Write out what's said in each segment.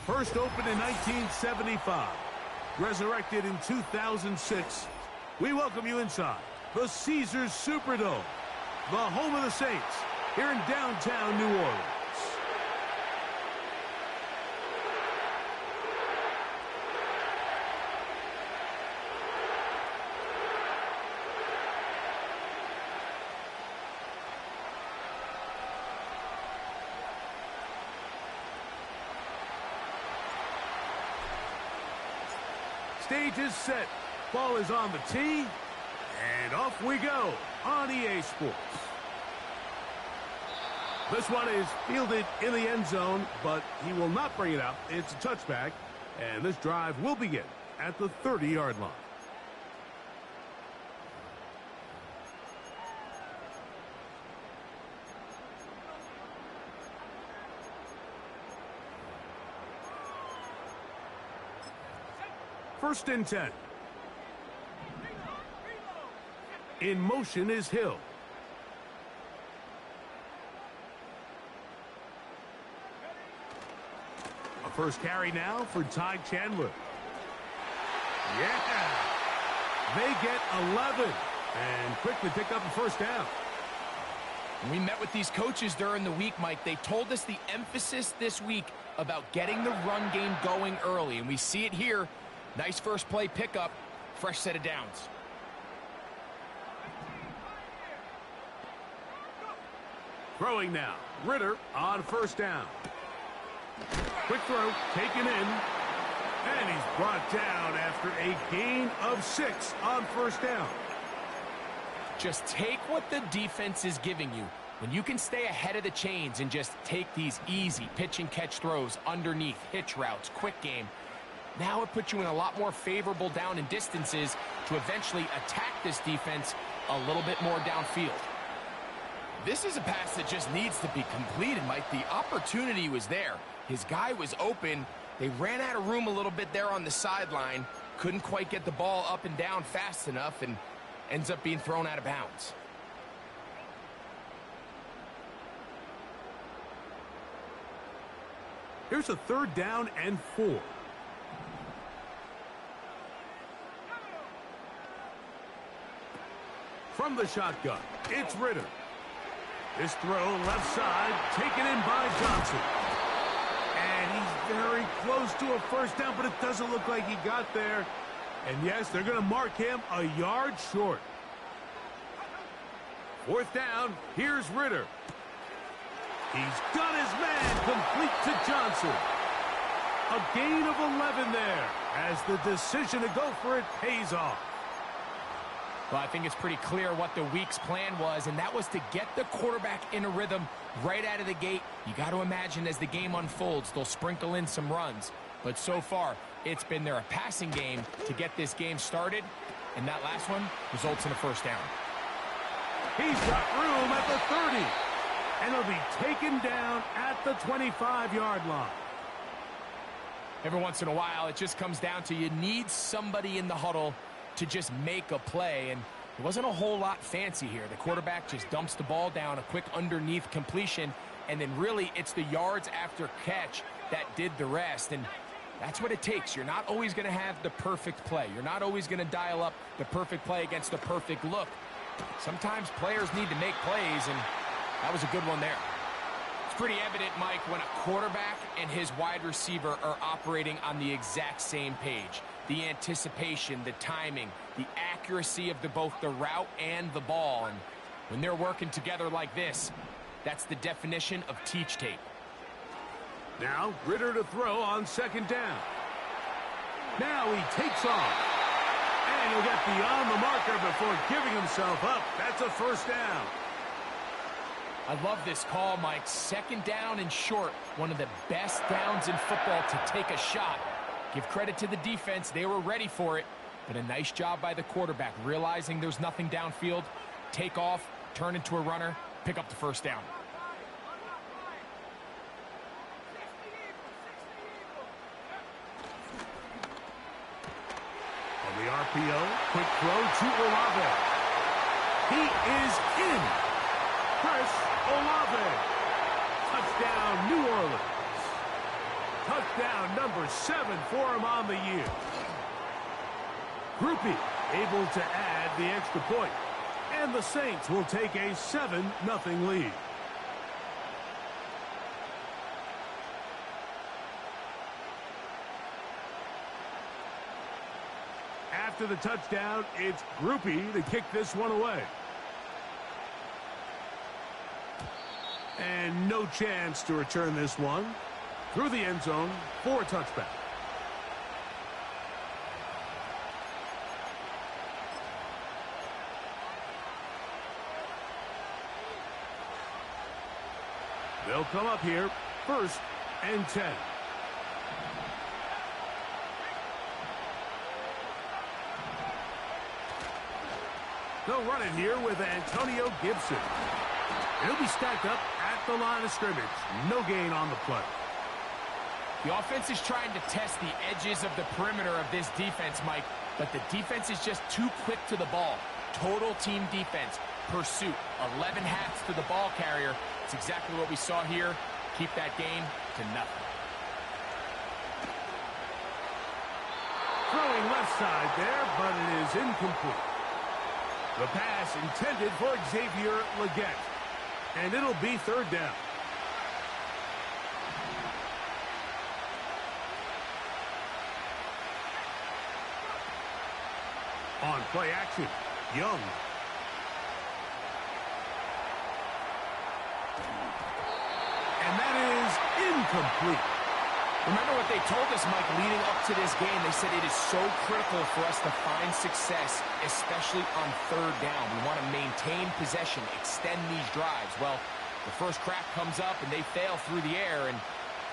First opened in 1975, resurrected in 2006, we welcome you inside the Caesars Superdome, the home of the Saints, here in downtown New Orleans. Stage is set. Ball is on the tee. And off we go on EA Sports. This one is fielded in the end zone, but he will not bring it out. It's a touchback. And this drive will begin at the 30-yard line. First and 10. In motion is Hill. A first carry now for Ty Chandler. Yeah! They get 11 and quickly pick up the first down. We met with these coaches during the week, Mike. They told us the emphasis this week about getting the run game going early, and we see it here. Nice first play pickup, fresh set of downs. Throwing now, Ritter on first down. Quick throw, taken in, and he's brought down after a gain of 6 on first down. Just take what the defense is giving you. When you can stay ahead of the chains and just take these easy pitch and catch throws underneath, hitch routes, quick game, now it puts you in a lot more favorable down and distances to eventually attack this defense a little bit more downfield. This is a pass that just needs to be completed, Mike. The opportunity was there. His guy was open. They ran out of room a little bit there on the sideline. Couldn't quite get the ball up and down fast enough and ends up being thrown out of bounds. Here's a third down and 4. From the shotgun, it's Ritter. This throw left side, taken in by Johnson. And he's very close to a first down, but it doesn't look like he got there. And yes, they're going to mark him a yard short. Fourth down, here's Ritter. He's got his man complete to Johnson. A gain of 11 there as the decision to go for it pays off. Well, I think it's pretty clear what the week's plan was, and that was to get the quarterback in a rhythm right out of the gate. You got to imagine as the game unfolds, they'll sprinkle in some runs. But so far, it's been their passing game to get this game started, and that last one results in a first down. He's got room at the 30, and he'll be taken down at the 25-yard line. Every once in a while, it just comes down to you need somebody in the huddle to just make a play, and it wasn't a whole lot fancy here. The quarterback just dumps the ball down, a quick underneath completion, and then really it's the yards after catch that did the rest, and that's what it takes. You're not always going to have the perfect play. You're not always going to dial up the perfect play against the perfect look. Sometimes players need to make plays, and that was a good one there. It's pretty evident, Mike, when a quarterback and his wide receiver are operating on the exact same page. The anticipation, the timing, the accuracy of both the route and the ball. And when they're working together like this, that's the definition of teach tape. Now, Ritter to throw on second down. Now he takes off. And he'll get beyond the marker before giving himself up. That's a first down. I love this call, Mike. Second down and short. One of the best downs in football to take a shot. Give credit to the defense. They were ready for it. But a nice job by the quarterback, realizing there's nothing downfield. Take off, turn into a runner, pick up the first down. On the RPO, quick throw to Olave. He is in. Chris Olave. Touchdown, New Orleans. Touchdown number 7 for him on the year. Groupie able to add the extra point. And the Saints will take a 7-0 lead. After the touchdown, it's Groupie to kick this one away. And no chance to return this one. Through the end zone for a touchback. They'll come up here, 1st and 10. They'll run it here with Antonio Gibson. He'll be stacked up at the line of scrimmage. No gain on the play. The offense is trying to test the edges of the perimeter of this defense, Mike, but the defense is just too quick to the ball. Total team defense, pursuit, 11 hats to the ball carrier. It's exactly what we saw here. Keep that game to nothing. Throwing left side there, but it is incomplete. The pass intended for Xavier Legette. And it'll be 3rd down. On play action, Young. And that is incomplete. Remember what they told us, Mike, leading up to this game. They said it is so critical for us to find success, especially on 3rd down. We want to maintain possession, extend these drives. Well, the first crack comes up and they fail through the air, and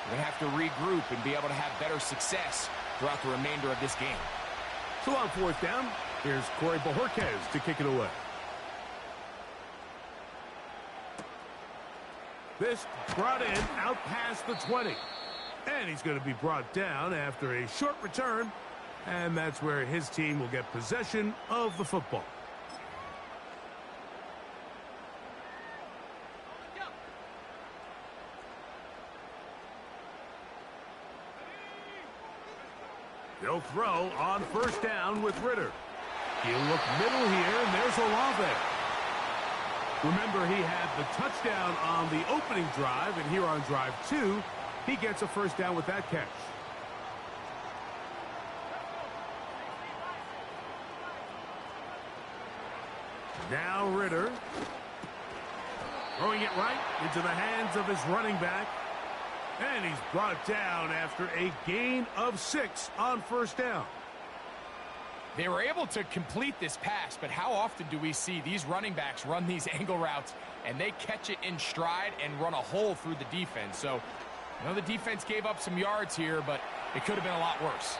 we're going to have to regroup and be able to have better success throughout the remainder of this game. So on 4th down, here's Corey Bojorquez to kick it away. This brought in out past the 20. And he's going to be brought down after a short return. And that's where his team will get possession of the football. They'll throw on 1st down with Ritter. He'll look middle here, and there's Olave. Remember, he had the touchdown on the opening drive, and here on drive 2, he gets a 1st down with that catch. Now Ritter. Throwing it right into the hands of his running back. And he's brought down after a gain of 6 on 1st down. They were able to complete this pass, but how often do we see these running backs run these angle routes and they catch it in stride and run a hole through the defense? So, I know the defense gave up some yards here, but it could have been a lot worse.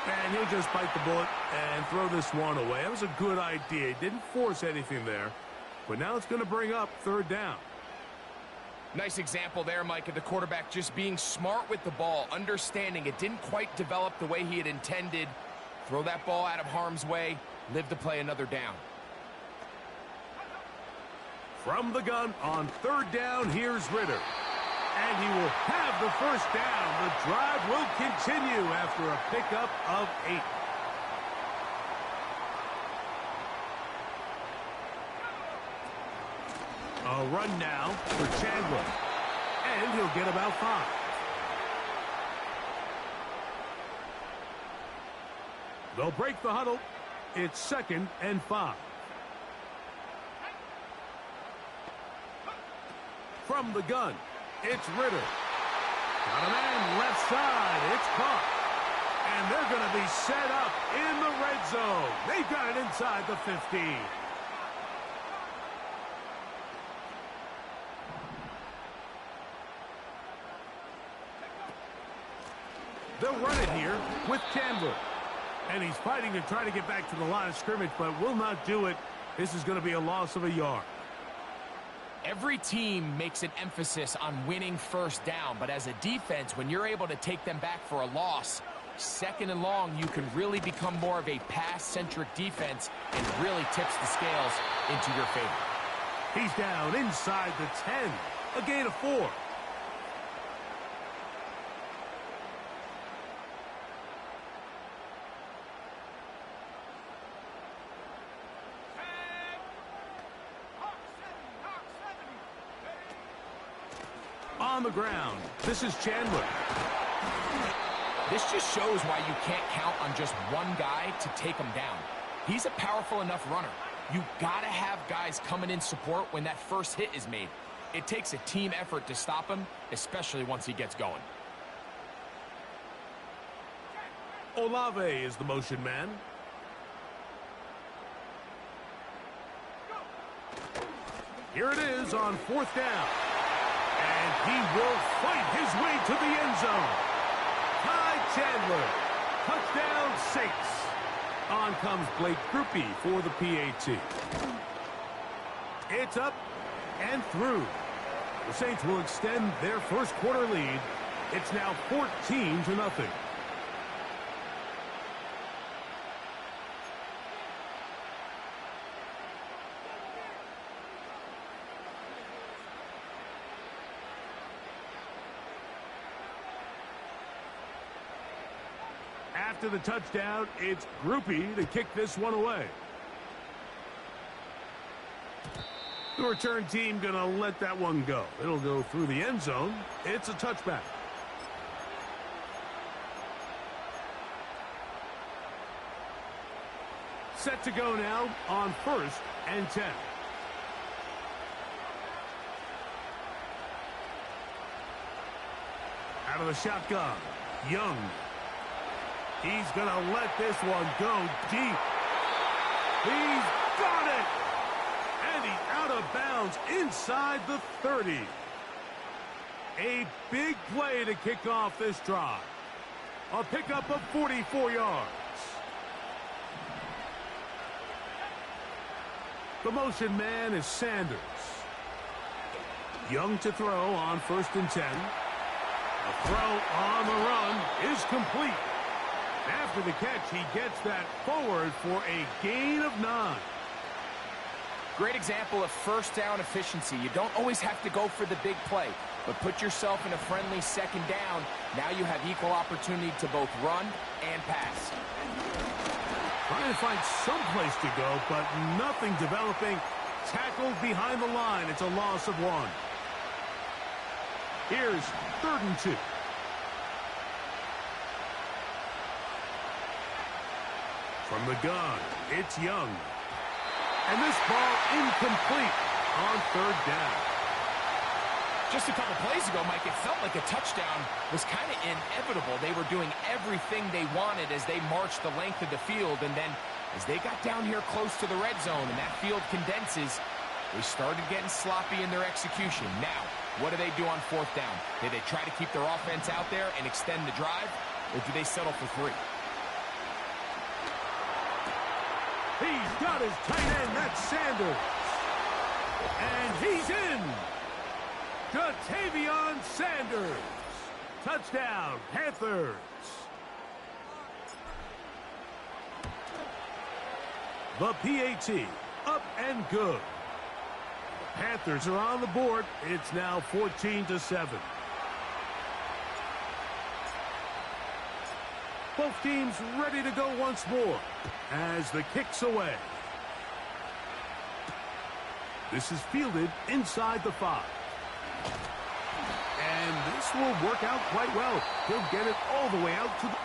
And he'll just bite the bullet and throw this one away. That was a good idea. He didn't force anything there, but now it's going to bring up 3rd down. Nice example there, Mike, of the quarterback just being smart with the ball, understanding it didn't quite develop the way he had intended. Throw that ball out of harm's way, live to play another down. From the gun on 3rd down, here's Ritter. And he will have the 1st down. The drive will continue after a pickup of 8. A run now for Chandler. And he'll get about 5. They'll break the huddle. It's 2nd and 5. From the gun, it's Ritter. Got a man left side. It's caught. And they're going to be set up in the red zone. They've got it inside the 15. They'll run it here with Chandler. And he's fighting to try to get back to the line of scrimmage, but will not do it. This is going to be a loss of a yard. Every team makes an emphasis on winning 1st down, but as a defense, when you're able to take them back for a loss, 2nd and long, you can really become more of a pass-centric defense and really tips the scales into your favor. He's down inside the 10, a gain of 4. on the ground. This is Chandler. This just shows why you can't count on just one guy to take him down. He's a powerful enough runner. You gotta have guys coming in support when that first hit is made. It takes a team effort to stop him, especially once he gets going. Olave is the motion man. Here it is on 4th down. And he will fight his way to the end zone. Ty Chandler. Touchdown Saints. On comes Blake Groupie for the PAT. It's up and through. The Saints will extend their first quarter lead. It's now 14-0. After the touchdown, it's Groupie to kick this one away. The return team going to let that one go. It'll go through the end zone. It's a touchback. Set to go now on 1st and 10. Out of the shotgun, Young. He's going to let this one go deep. He's got it! And he's out of bounds inside the 30. A big play to kick off this drive. A pickup of 44 yards. The motion man is Sanders. Young to throw on 1st and 10. The throw on the run is complete. After the catch, he gets that forward for a gain of 9. Great example of first down efficiency. You don't always have to go for the big play, but put yourself in a friendly 2nd down. Now you have equal opportunity to both run and pass. Trying to find some place to go, but nothing developing. Tackled behind the line. It's a loss of 1. Here's 3rd and 2. From the gun, it's Young. And this ball incomplete on 3rd down. Just a couple plays ago, Mike, it felt like a touchdown was kind of inevitable. They were doing everything they wanted as they marched the length of the field. And then as they got down here close to the red zone and that field condenses, they started getting sloppy in their execution. Now, what do they do on 4th down? Do they try to keep their offense out there and extend the drive, or do they settle for 3? He's got his tight end, that's Sanders. And he's in. Jatavion Sanders. Touchdown, Panthers. The PAT, up and good. The Panthers are on the board. It's now 14-7. Both teams ready to go once more as the kick's away. This is fielded inside the 5. And this will work out quite well. He'll get it all the way out to the...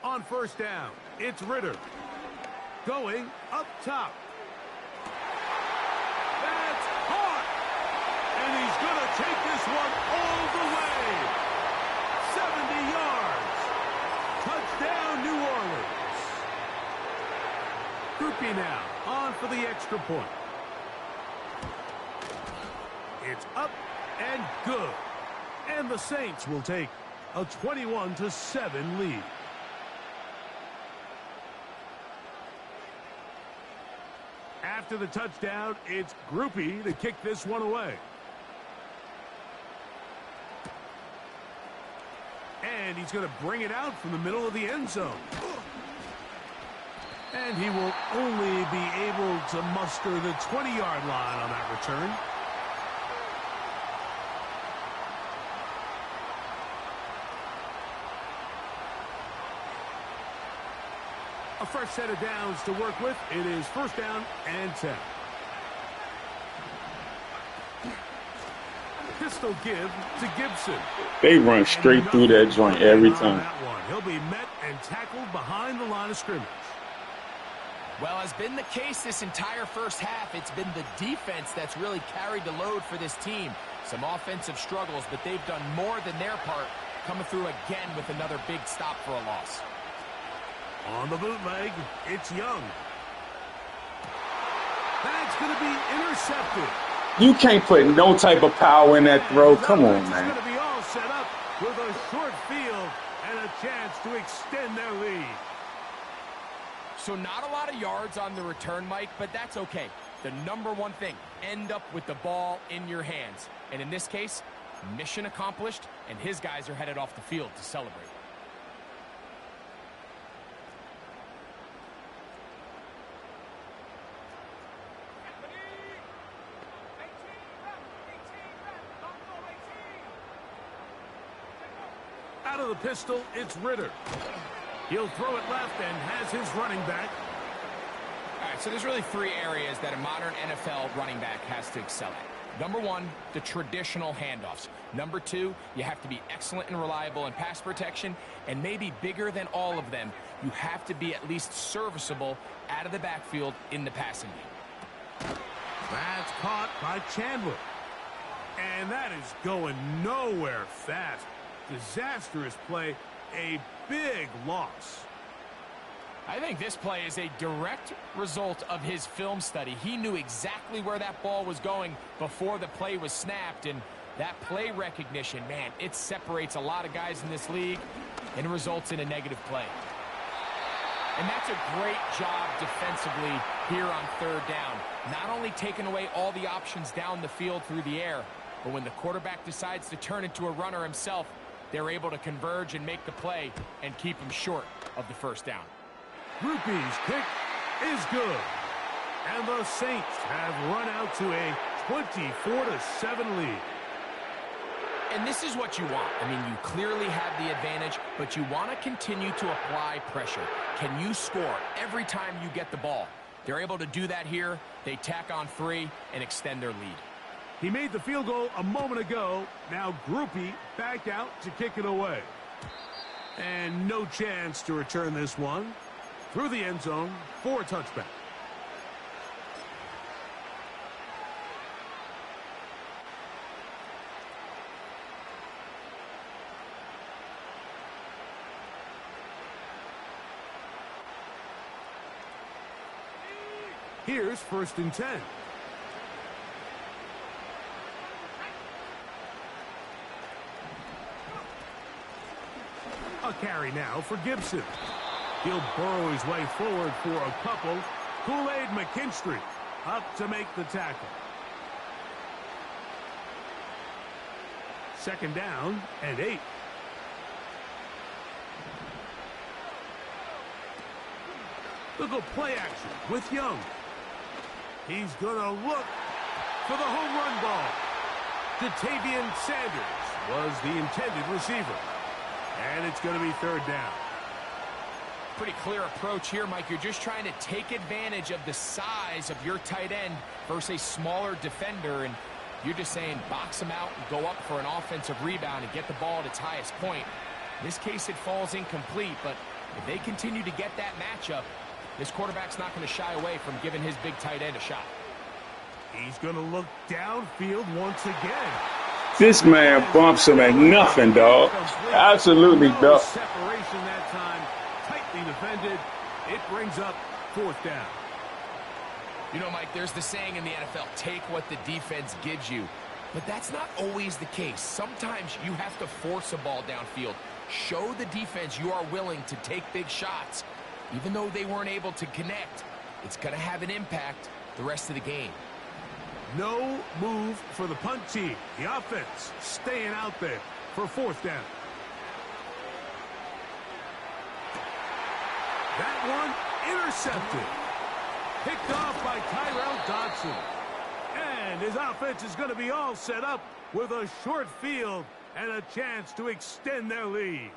On 1st down, it's Ritter. Going up top. That's caught! And he's going to take this one all the way. 70 yards. Touchdown, New Orleans. Groupie now on for the extra point. It's up and good. And the Saints will take a 21-7 lead. After the touchdown, it's Groupie to kick this one away. And he's going to bring it out from the middle of the end zone. And he will only be able to muster the 20-yard line on that return. A fresh set of downs to work with. It is first down and 10. Pistol give to Gibson. They run straight through that joint every time. He'll be met and tackled behind the line of scrimmage. Well, has been the case this entire first half. It's been the defense that's really carried the load for this team. Some offensive struggles, but they've done more than their part, coming through again with another big stop for a loss. On the bootleg, it's Young. That's going to be intercepted. You can't put no type of power in that throw. Come on, man. It's going to be all set up with a short field and a chance to extend their lead. So not a lot of yards on the return, Mike, but that's okay. The number one thing, end up with the ball in your hands. And in this case, mission accomplished, and his guys are headed off the field to celebrate. Out of the pistol, it's Ritter. He'll throw it left and has his running back. All right, so there's really three areas that a modern NFL running back has to excel at. Number one, the traditional handoffs. Number two, you have to be excellent and reliable in pass protection. And maybe bigger than all of them, you have to be at least serviceable out of the backfield in the passing game. That's caught by Chandler. And that is going nowhere fast. Disastrous play, a big loss. I think this play is a direct result of his film study. He knew exactly where that ball was going before the play was snapped, and that play recognition, man, it separates a lot of guys in this league and results in a negative play. And that's a great job defensively here on third down. Not only taking away all the options down the field through the air, but when the quarterback decides to turn into a runner himself, they're able to converge and make the play and keep him short of the first down. Rupee's kick is good. And the Saints have run out to a 24-7 lead. And this is what you want. I mean, you clearly have the advantage, but you want to continue to apply pressure. Can you score every time you get the ball? They're able to do that here. They tack on 3 and extend their lead. He made the field goal a moment ago. Now Groupie back out to kick it away. And no chance to return this one. Through the end zone for a touchback. Here's first and 10. A carry now for Gibson. He'll burrow his way forward for a couple. Kool-Aid McKinstry up to make the tackle. Second down and 8. Look at play action with Young. He's going to look for the home run ball. Jatavian Sanders was the intended receiver. And it's going to be third down. Pretty clear approach here, Mike. You're just trying to take advantage of the size of your tight end versus a smaller defender, and you're just saying box him out and go up for an offensive rebound and get the ball at its highest point. In this case, it falls incomplete, but if they continue to get that matchup, this quarterback's not going to shy away from giving his big tight end a shot. He's going to look downfield once again. This man bumps him at nothing, dog. Absolutely, dog. Separation that time. Tightly defended. It brings up fourth down. You know, Mike, there's the saying in the NFL, take what the defense gives you. But that's not always the case. Sometimes you have to force a ball downfield. Show the defense you are willing to take big shots. Even though they weren't able to connect, it's going to have an impact the rest of the game. No move for the punt team. The offense staying out there for fourth down. That one intercepted. Picked off by Tyrell Dodson. And his offense is going to be all set up with a short field and a chance to extend their lead.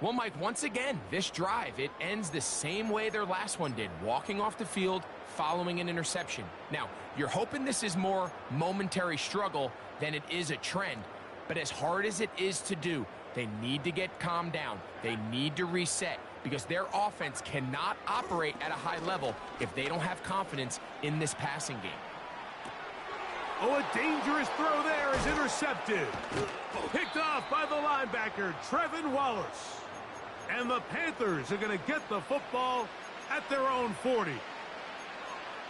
Well, Mike, once again, this drive, it ends the same way their last one did, walking off the field, following an interception. Now, you're hoping this is more momentary struggle than it is a trend, but as hard as it is to do, they need to get calmed down. They need to reset because their offense cannot operate at a high level if they don't have confidence in this passing game. Oh, a dangerous throw there is intercepted. Picked off by the linebacker, Trevin Wallace. And the Panthers are going to get the football at their own 40.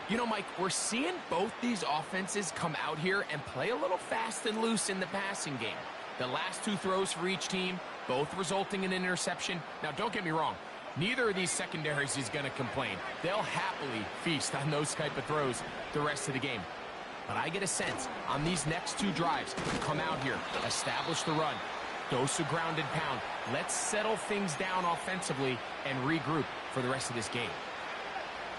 You know, Mike, we're seeing both these offenses come out here and play a little fast and loose in the passing game. The last two throws for each team, both resulting in an interception. Now, don't get me wrong. Neither of these secondaries is going to complain. They'll happily feast on those type of throws the rest of the game. But I get a sense on these next two drives, come out here, establish the run, dose of ground and pound. Let's settle things down offensively and regroup for the rest of this game.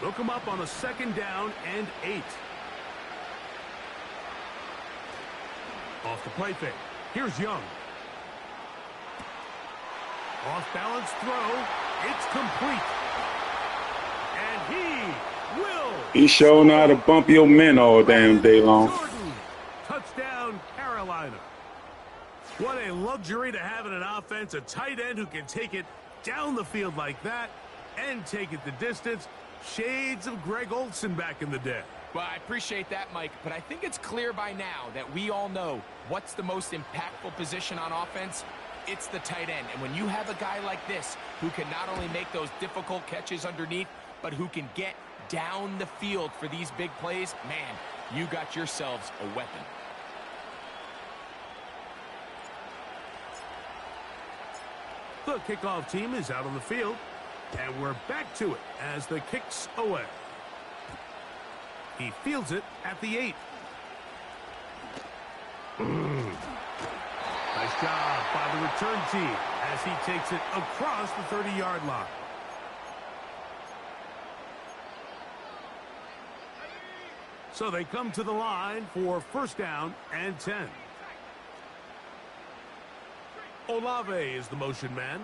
Look them up on a 2nd down and 8. Off the play fake. Here's Young. Off-balance throw. It's complete. And he will. He sure know how to bump your men all damn day long. Jordan. Touchdown, Carolina. What a luxury to have in an offense, a tight end who can take it down the field like that and take it the distance. Shades of Greg Olsen back in the day. Well, I appreciate that, Mike, but I think it's clear by now that we all know what's the most impactful position on offense. It's the tight end. And when you have a guy like this who can not only make those difficult catches underneath, but who can get down the field for these big plays, man, you got yourselves a weapon. The kickoff team is out on the field, and we're back to it as the kick's away. He fields it at the 8. Nice job by the return team as he takes it across the 30-yard line. So they come to the line for 1st down and 10. Olave is the motion man.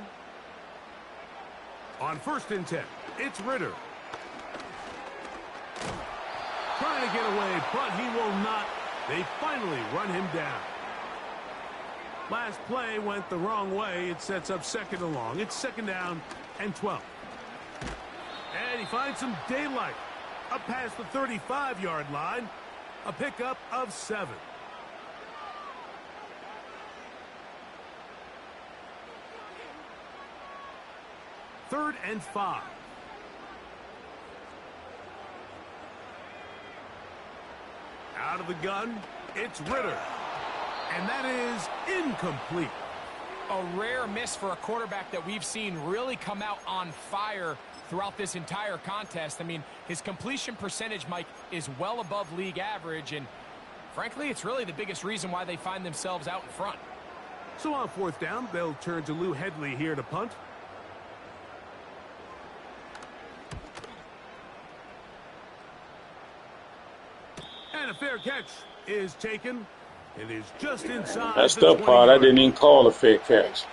On 1st and 10, it's Ritter. Trying to get away, but he will not. They finally run him down. Last play went the wrong way. It sets up 2nd and long. It's 2nd down and 12. And he finds some daylight. Up past the 35-yard line. A pickup of 7. Third and 5. Out of the gun, it's Ritter. And that is incomplete. A rare miss for a quarterback that we've seen really come out on fire throughout this entire contest. I mean, his completion percentage, Mike, is well above league average, and frankly, it's really the biggest reason why they find themselves out in front. So on 4th down, they'll turn to Lou Hedley here to punt. And a fair catch is taken. It is just inside. That's the part I didn't even call a fair catch.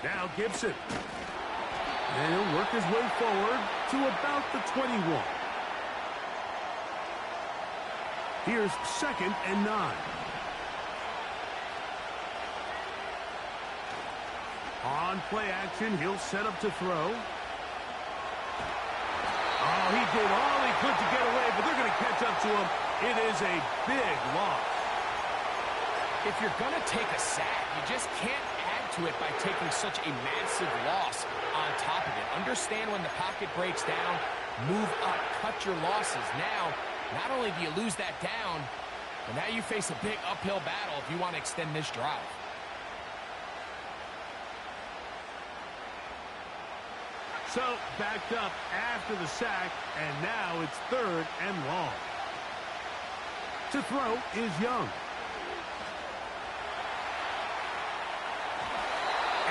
Now Gibson. And he'll work his way forward to about the 21. Here's 2nd and 9. On play action, he'll set up to throw. Oh, he did all he could to get away, but they're going to catch up to him. It is a big loss. If you're going to take a sack, you just can't add to it by taking such a massive loss on top of it. Understand when the pocket breaks down, move up, cut your losses. Now, not only do you lose that down, but now you face a big uphill battle if you want to extend this drive. So backed up after the sack, and now it's 3rd and long. To throw is Young.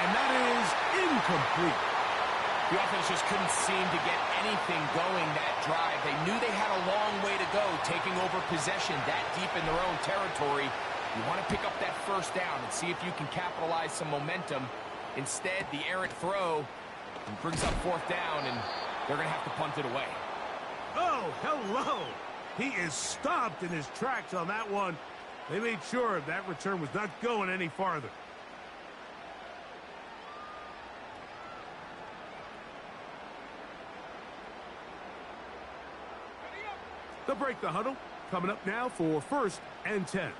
And that is incomplete. The offense just couldn't seem to get anything going that drive. They knew they had a long way to go, taking over possession that deep in their own territory. You want to pick up that first down and see if you can capitalize some momentum. Instead, the errant throw brings up 4th down, and they're going to have to punt it away. Oh, hello. He is stopped in his tracks on that one. They made sure that return was not going any farther. They'll break the huddle. Coming up now for 1st and 10.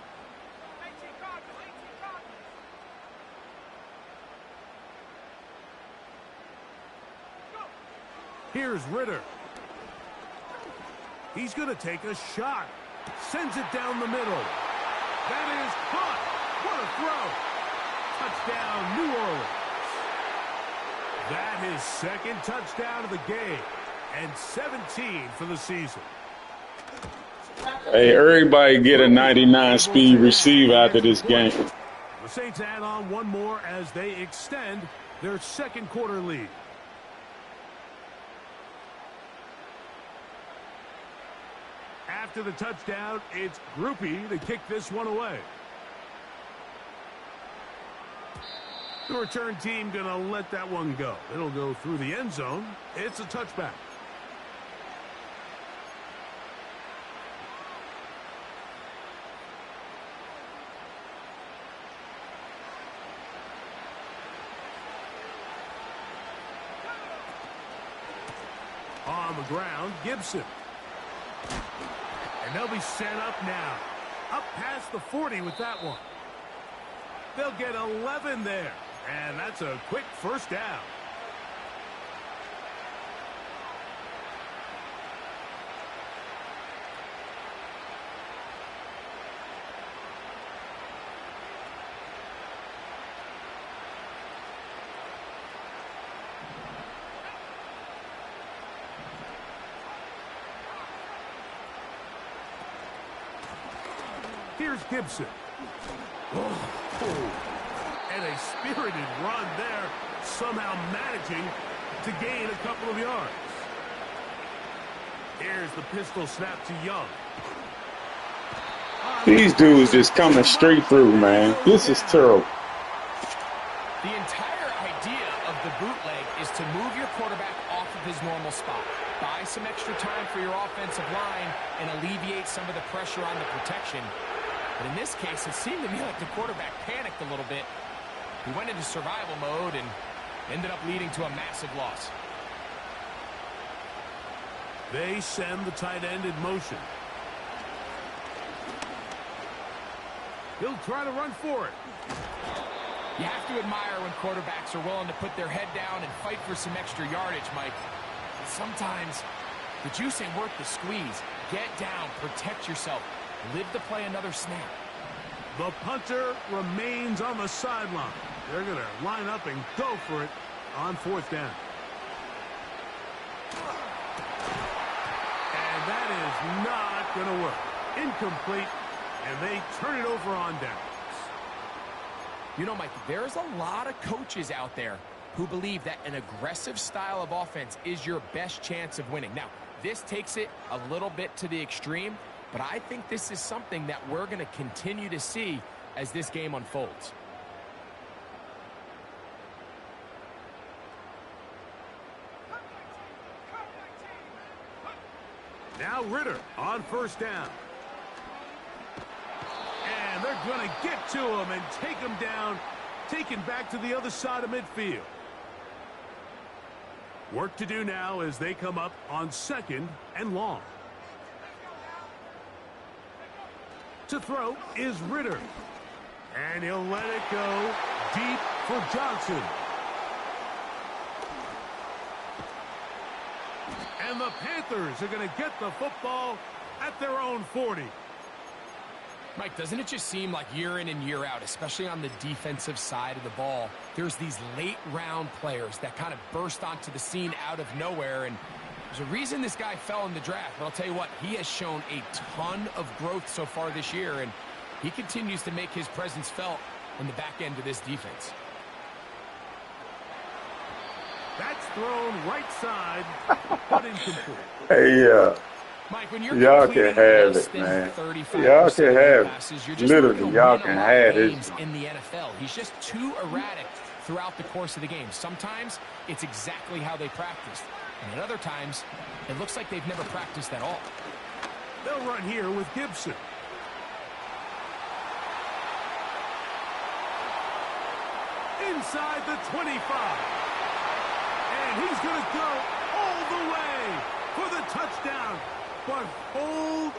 Here's Ritter. He's going to take a shot. Sends it down the middle. That is caught. What a throw. Touchdown, New Orleans. That is 2nd touchdown of the game. And 17 for the season. Hey, everybody get a 99 speed receive after this game. The Saints add on one more as they extend their 2nd quarter lead. After the touchdown, it's Groupie to kick this one away. The return team going to let that one go. It'll go through the end zone. It's a touchback. On the ground, Gibson. And they'll be set up now. Up past the 40 with that one. They'll get 11 there. And that's a quick first down. Here's Gibson. Oh, and a spirited run there, somehow managing to gain a couple of yards. Here's the pistol snap to Young. These dudes just coming straight through, man. This is terrible. The entire idea of the bootleg is to move your quarterback off of his normal spot. Buy some extra time for your offensive line and alleviate some of the pressure on the protection. But in this case, it seemed to me like the quarterback panicked a little bit. He went into survival mode and ended up leading to a massive loss. They send the tight end in motion. He'll try to run for it. You have to admire when quarterbacks are willing to put their head down and fight for some extra yardage, Mike. But sometimes the juice ain't worth the squeeze. Get down, protect yourself. Live to play another snap. The punter remains on the sideline. They're going to line up and go for it on 4th down. And that is not going to work. Incomplete, and they turn it over on downs. You know, Mike, there's a lot of coaches out there who believe that an aggressive style of offense is your best chance of winning. Now, this takes it a little bit to the extreme, but I think this is something that we're going to continue to see as this game unfolds. Now Ritter on 1st down. And they're going to get to him and take him down, taken back to the other side of midfield. Work to do now as they come up on 2nd and long. To throw is Ritter. And he'll let it go deep for Johnson. And the Panthers are going to get the football at their own 40. Mike, doesn't it just seem like year in and year out, especially on the defensive side of the ball, there's these late-round players that kind of burst onto the scene out of nowhere, and there's a reason this guy fell in the draft, but I'll tell you what, he has shown a ton of growth so far this year, and he continues to make his presence felt on the back end of this defense. That's thrown right side, but incomplete. Hey, Mike, when you're y'all can have it, man. Y'all can have it. Literally, y'all can have it. In the NFL, he's just too erratic throughout the course of the game. Sometimes it's exactly how they practiced, and at other times, it looks like they've never practiced at all. They'll run here with Gibson. Inside the 25. And he's going to go all the way for the touchdown. But hold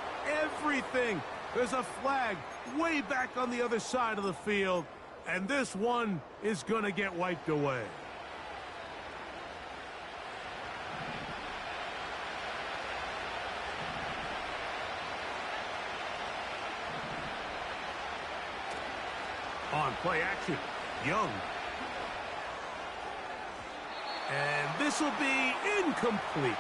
everything. There's a flag way back on the other side of the field. And this one is going to get wiped away. On play action, Young. And this will be incomplete.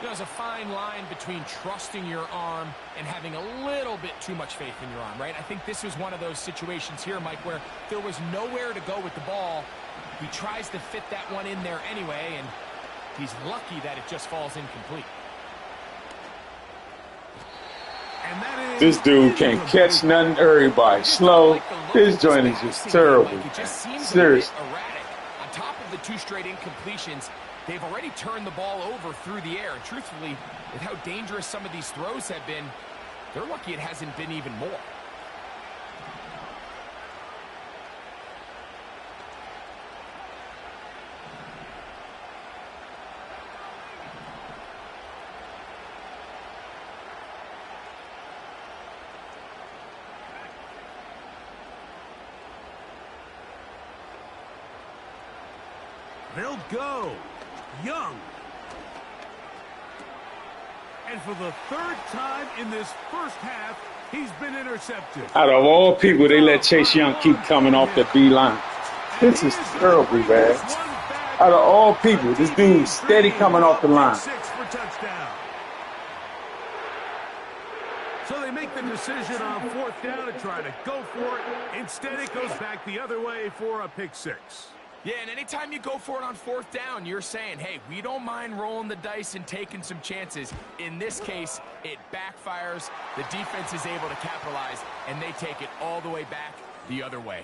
There's a fine line between trusting your arm and having a little bit too much faith in your arm, right? I think this was one of those situations here, Mike, where there was nowhere to go with the ball. He tries to fit that one in there anyway, and he's lucky that it just falls incomplete. And that is This dude can't catch nothing. Everybody slow. This joint is just terrible. It just seems Seriously. a bit erratic. On top of the 2 straight incompletions, they've already turned the ball over through the air. And truthfully, with how dangerous some of these throws have been, they're lucky it hasn't been even more. They'll go. Young. And for the 3rd time in this first half, he's been intercepted. Out of all people, they let Chase Young keep coming off the D-line. This is terrible, man. Out of all people, this dude's steady coming off the line. 6 for touchdown. So they make the decision on 4th down to try to go for it. Instead, it goes back the other way for a pick 6. Yeah, and anytime you go for it on 4th down, you're saying, hey, we don't mind rolling the dice and taking some chances. In this case, it backfires. The defense is able to capitalize, and they take it all the way back the other way.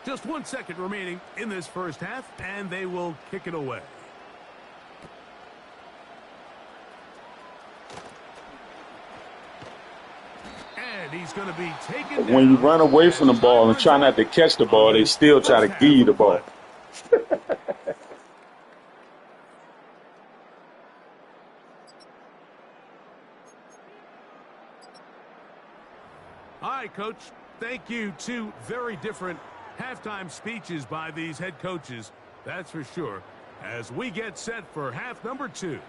Just 1 second remaining in this first half, and they will kick it away. And he's going to be taken down. When you run away from the ball and try not to catch the ball, they still try to give you the ball. All right, Coach. Thank you. 2 very different halftime speeches by these head coaches. That's for sure. As we get set for half number 2.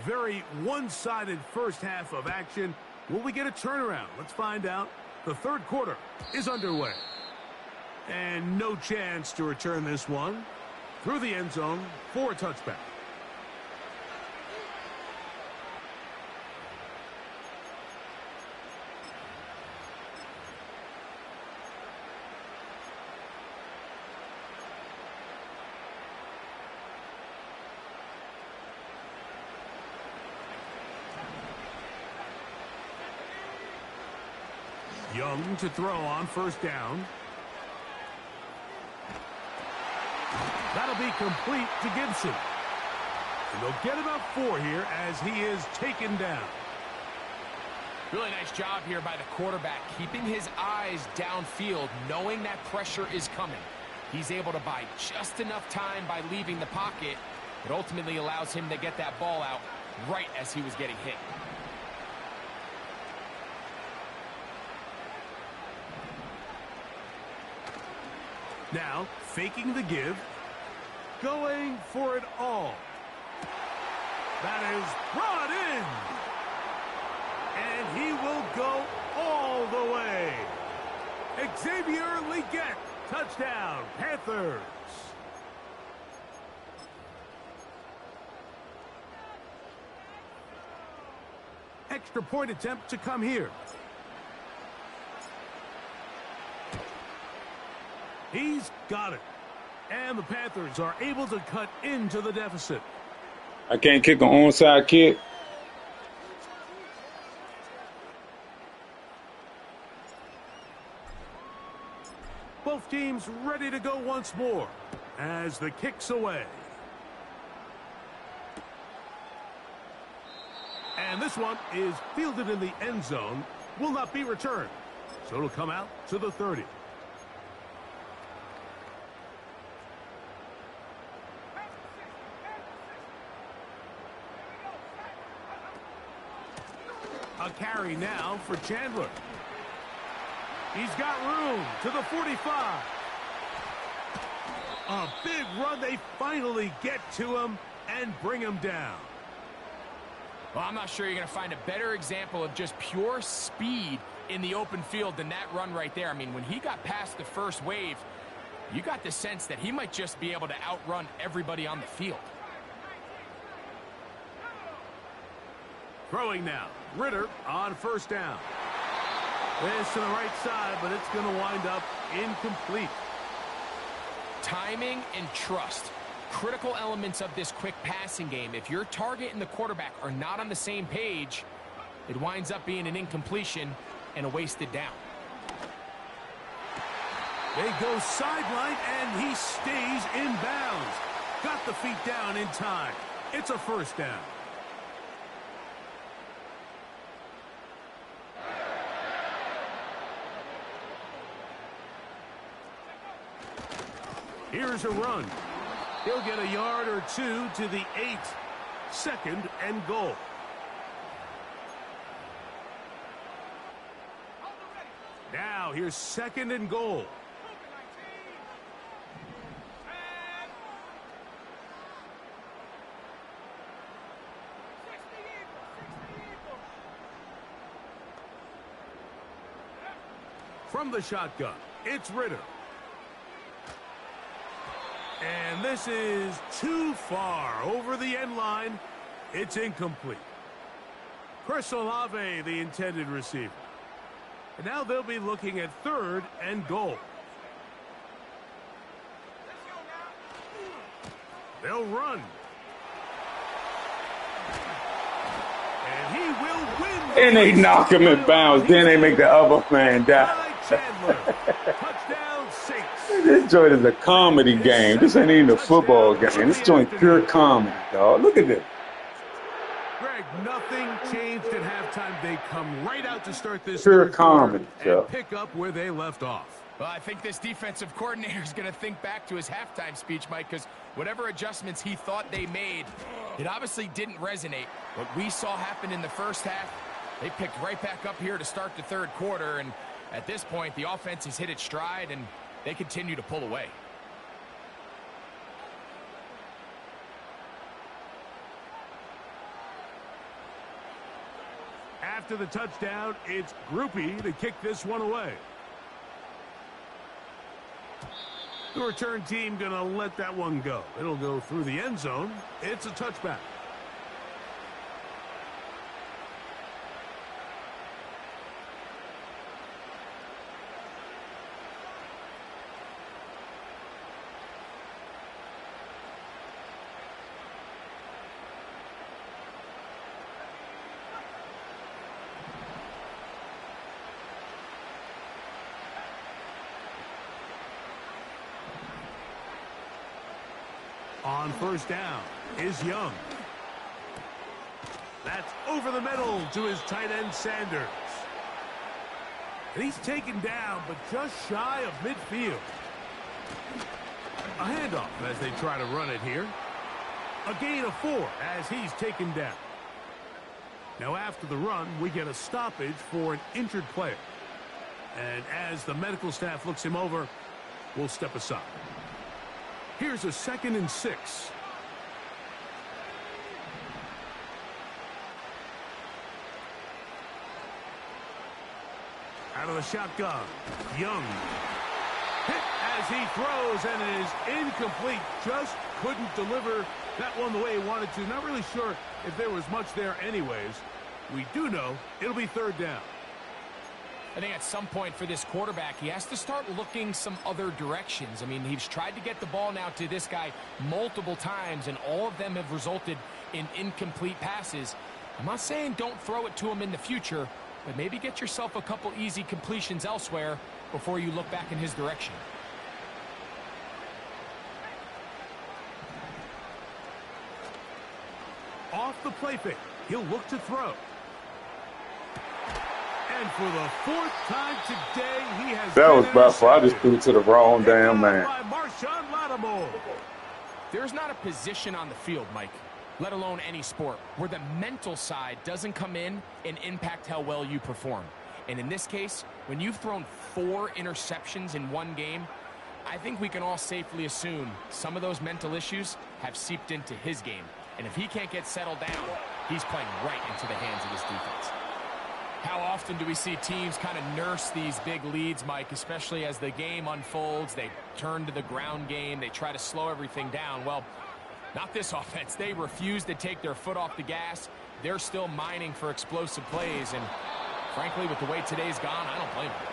Very one-sided first half of action. Will we get a turnaround? Let's find out. The 3rd quarter is underway. And no chance to return this one through the end zone for a touchback. Young to throw on 1st down. That'll be complete to Gibson. And they'll get about 4 here as he is taken down. Really nice job here by the quarterback, keeping his eyes downfield, knowing that pressure is coming. He's able to buy just enough time by leaving the pocket. It ultimately allows him to get that ball out right as he was getting hit. Now, faking the give, going for it all. That is brought in. And he will go all the way. Xavier Legette, touchdown, Panthers. Extra point attempt to come here. He's got it. And the Panthers are able to cut into the deficit. I can't kick an onside kick. Both teams ready to go once more as the kick's away. And this one is fielded in the end zone, will not be returned. So it'll come out to the 30. A carry now for Chandler. He's got room to the 45. A big run. They finally get to him and bring him down. Well, I'm not sure you're going to find a better example of just pure speed in the open field than that run right there. I mean, when he got past the first wave, you got the sense that he might just be able to outrun everybody on the field. Throwing now. Ritter on first down. This to the right side, but it's going to wind up incomplete. Timing and trust. Critical elements of this quick passing game. If your target and the quarterback are not on the same page, it winds up being an incompletion and a wasted down. They go sideline, and he stays in bounds. Got the feet down in time. It's a first down. Here's a run. He'll get a yard or two to the 8. Second and goal. Now here's second and goal. From the shotgun, it's Ritter. And this is too far over the end line. It's incomplete. Chris Olave, the intended receiver. And now they'll be looking at third and goal. They'll run. And he will win. And they knock him in bounds. Then they make the other man die. Chandler. Touchdown 6. This joint is a comedy game. This ain't even a football game. This joint pure comedy, dog. Look at this. Greg, nothing changed at halftime. They come right out to start this Pure comedy, and pick up where they left off. Well, I think this defensive coordinator is going to think back to his halftime speech, Mike, because whatever adjustments he thought they made, it obviously didn't resonate. What we saw happen in the first half, they picked right back up here to start the third quarter, and at this point, the offense has hit its stride, and they continue to pull away. After the touchdown, it's Groupie to kick this one away. The return team going to let that one go. It'll go through the end zone. It's a touchback. On first down is Young. That's over the middle to his tight end Sanders. And he's taken down, but just shy of midfield. A handoff as they try to run it here. A gain of 4 as he's taken down. Now after the run, we get a stoppage for an injured player. And as the medical staff looks him over, we'll step aside. Here's a 2nd and 6. Out of the shotgun, Young. Hit as he throws, and it is incomplete. Just couldn't deliver that one the way he wanted to. Not really sure if there was much there anyways. We do know it'll be 3rd down. I think at some point for this quarterback, he has to start looking some other directions. I mean, he's tried to get the ball now to this guy multiple times, and all of them have resulted in incomplete passes. I'm not saying don't throw it to him in the future, but maybe get yourself a couple easy completions elsewhere before you look back in his direction. Off the play fake, he'll look to throw. And for the 4th time today, he has That was by far. I just threw it to the wrong damn man. There's not a position on the field, Mike, let alone any sport, where the mental side doesn't come in and impact how well you perform. And in this case, when you've thrown 4 interceptions in one game, I think we can all safely assume some of those mental issues have seeped into his game. And if he can't get settled down, he's playing right into the hands of his defense. How often do we see teams kind of nurse these big leads, Mike, especially as the game unfolds? They turn to the ground game. They try to slow everything down. Well, not this offense. They refuse to take their foot off the gas. They're still mining for explosive plays. And frankly, with the way today's gone, I don't blame them.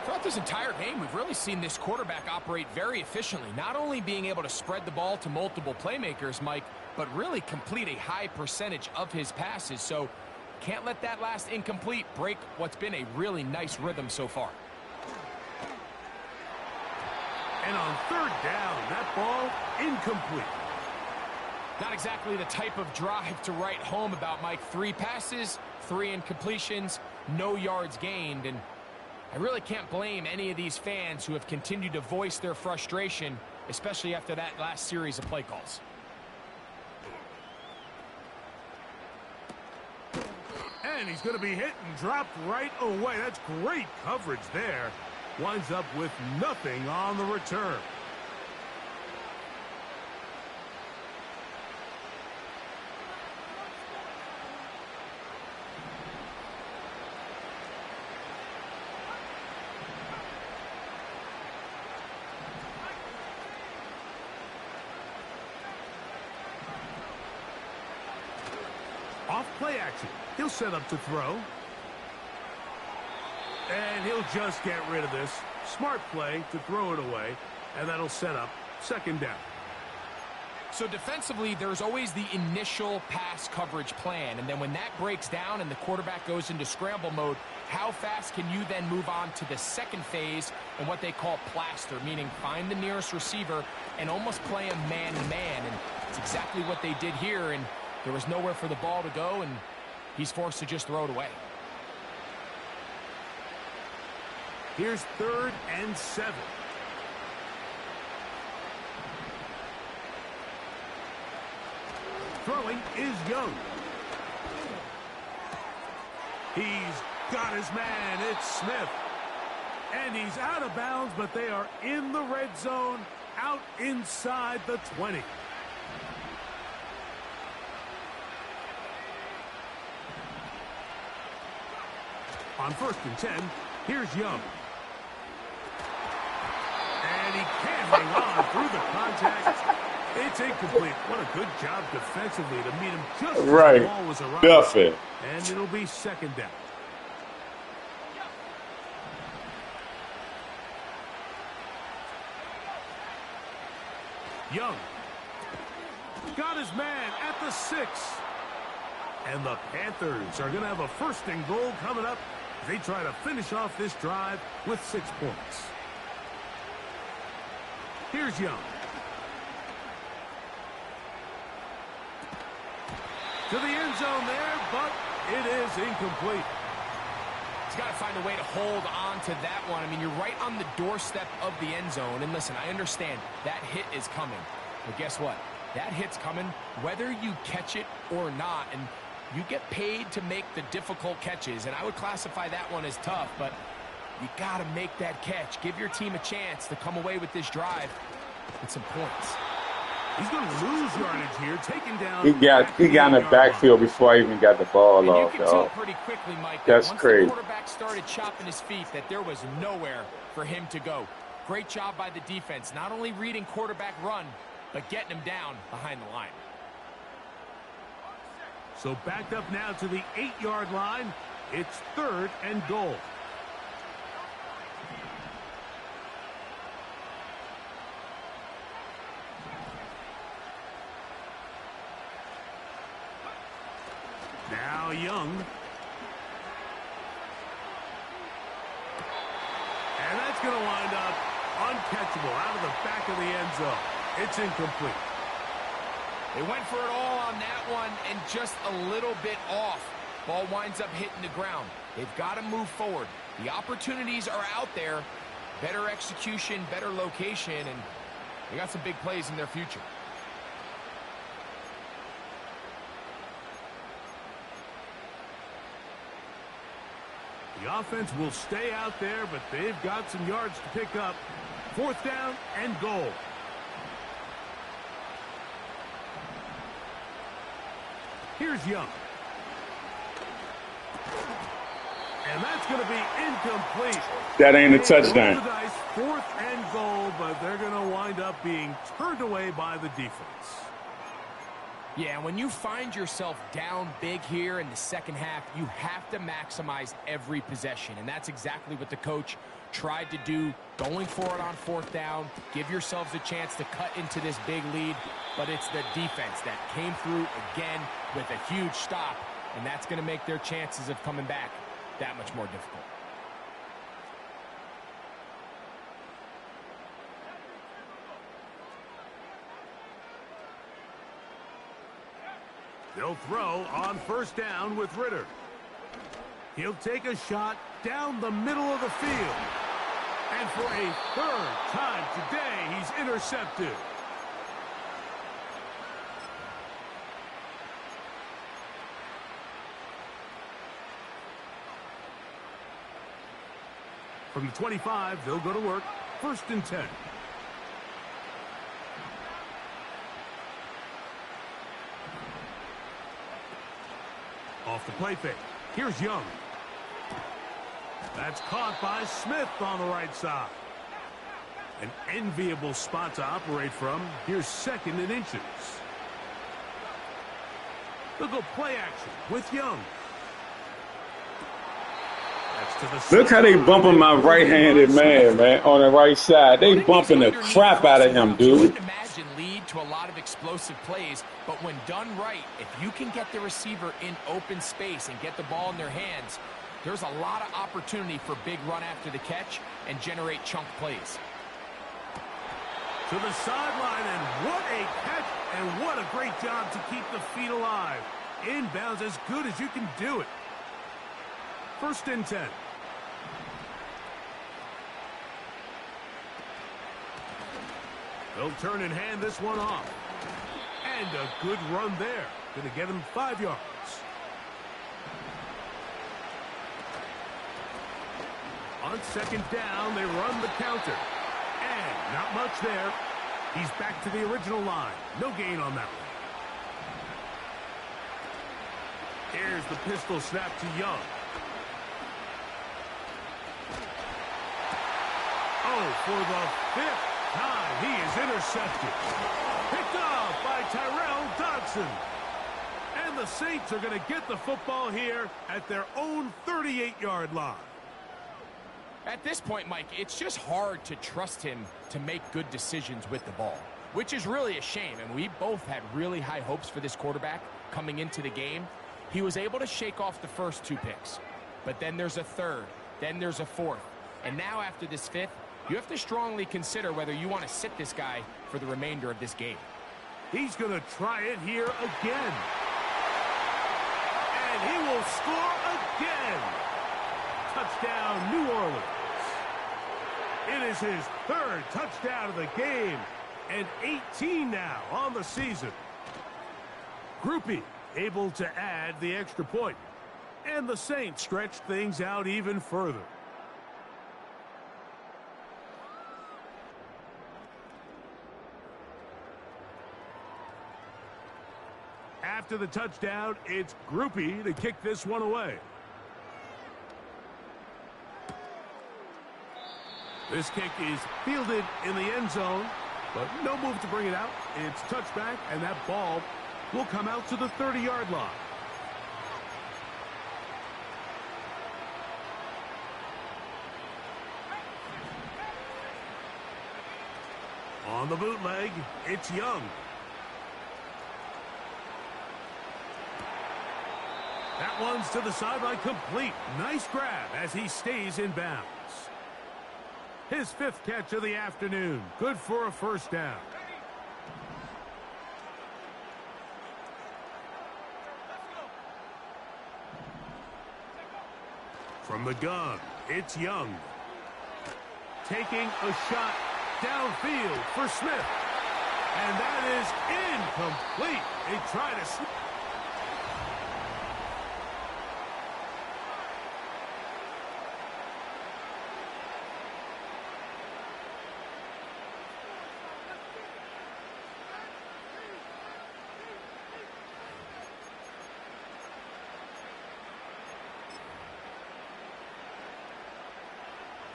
Throughout this entire game, we've really seen this quarterback operate very efficiently, not only being able to spread the ball to multiple playmakers, Mike, but really complete a high percentage of his passes. So can't let that last incomplete break what's been a really nice rhythm so far. And on 3rd down, that ball incomplete. Not exactly the type of drive to write home about, Mike. 3 passes, 3 incompletions, no yards gained. And I really can't blame any of these fans who have continued to voice their frustration, especially after that last series of play calls. And he's going to be hit and dropped right away. That's great coverage there. Winds up with nothing on the return. Off play action. He'll set up to throw. And he'll just get rid of this. Smart play to throw it away. And that'll set up 2nd down. So defensively, there's always the initial pass coverage plan. And then when that breaks down and the quarterback goes into scramble mode, how fast can you then move on to the 2nd phase and what they call plaster, meaning find the nearest receiver and almost play him man-to-man. And it's exactly what they did here. And there was nowhere for the ball to go, and he's forced to just throw it away. Here's 3rd and 7. Throwing is Young. He's got his man. It's Smith. And he's out of bounds, but they are in the red zone, out inside the 20. On 1st and 10, here's Young. And he can't hang on through the contact. It's incomplete. What a good job defensively to meet him just as the ball was arriving. And it'll be 2nd down. Young got his man at the 6. And the Panthers are going to have a 1st and goal coming up. They try to finish off this drive with 6 points. Here's Young. To the end zone there, but it is incomplete. He's got to find a way to hold on to that one. I mean, you're right on the doorstep of the end zone. And listen, I understand that hit is coming. But guess what? That hit's coming whether you catch it or not. And you get paid to make the difficult catches. And I would classify that one as tough. But you got to make that catch. Give your team a chance to come away with this drive with some points. He's going to lose yardage here, taking down. He got in the backfield before I even got the ball and off. You can tell pretty quickly, Mike, that's once crazy. The quarterback started chopping his feet, that there was nowhere for him to go. Great job by the defense, not only reading quarterback run, but getting him down behind the line. So backed up now to the 8-yard line. It's 3rd and goal. Now Young. And that's going to wind up uncatchable out of the back of the end zone. It's incomplete. They went for it all on that one and just a little bit off. Ball winds up hitting the ground. They've got to move forward. The opportunities are out there. Better execution, better location, and they got some big plays in their future. The offense will stay out there, but they've got some yards to pick up. 4th down and goal. Here's Young. And that's going to be incomplete. That ain't a touchdown. 4th and goal, but they're going to wind up being turned away by the defense. Yeah, when you find yourself down big here in the second half, you have to maximize every possession. And that's exactly what the coach tried to do, going for it on 4th down. Give yourselves a chance to cut into this big lead. But it's the defense that came through again with a huge stop. And that's going to make their chances of coming back that much more difficult. They'll throw on 1st down with Ritter. He'll take a shot down the middle of the field. And for a 3rd time today, he's intercepted. From the 25, they'll go to work. 1st and 10. Off the play fake. Here's Young. That's caught by Smith on the right side. An enviable spot to operate from. Here's 2nd and inches. They'll go play action with Young. That's to the Look how they bumping my right-handed man, on the right side. They bumping the crap out of him, dude. Imagine lead to a lot of explosive plays, but when done right, if you can get the receiver in open space and get the ball in their hands, there's a lot of opportunity for big run after the catch and generate chunk plays. To the sideline, and what a catch, and what a great job to keep the feet alive. Inbounds as good as you can do it. 1st and 10. They'll turn and hand this one off. And a good run there. Going to get him 5 yards. On 2nd down, they run the counter. And not much there. He's back to the original line. No gain on that one. Here's the pistol snap to Young. Oh, for the 5th time, he is intercepted. Picked off by Tyrell Dodson. And the Saints are going to get the football here at their own 38-yard line. At this point, Mike, it's just hard to trust him to make good decisions with the ball, which is really a shame. And we both had really high hopes for this quarterback coming into the game. He was able to shake off the first 2 picks, but then there's a 3rd, then there's a 4th. And now after this 5th, you have to strongly consider whether you want to sit this guy for the remainder of this game. He's going to try it here again. And he will score again. Touchdown, New Orleans. It is his third touchdown of the game, and 18 now on the season. Groupie able to add the extra point, and the Saints stretch things out even further. After the touchdown, it's Groupie to kick this one away. This kick is fielded in the end zone, but no move to bring it out. It's touchback, and that ball will come out to the 30-yard line. On the bootleg, it's Young. That one's to the sideline complete. Nice grab as he stays in bounds. His fifth catch of the afternoon. Good for a first down. From the gun, it's Young. Taking a shot downfield for Smith. And that is incomplete. They try to...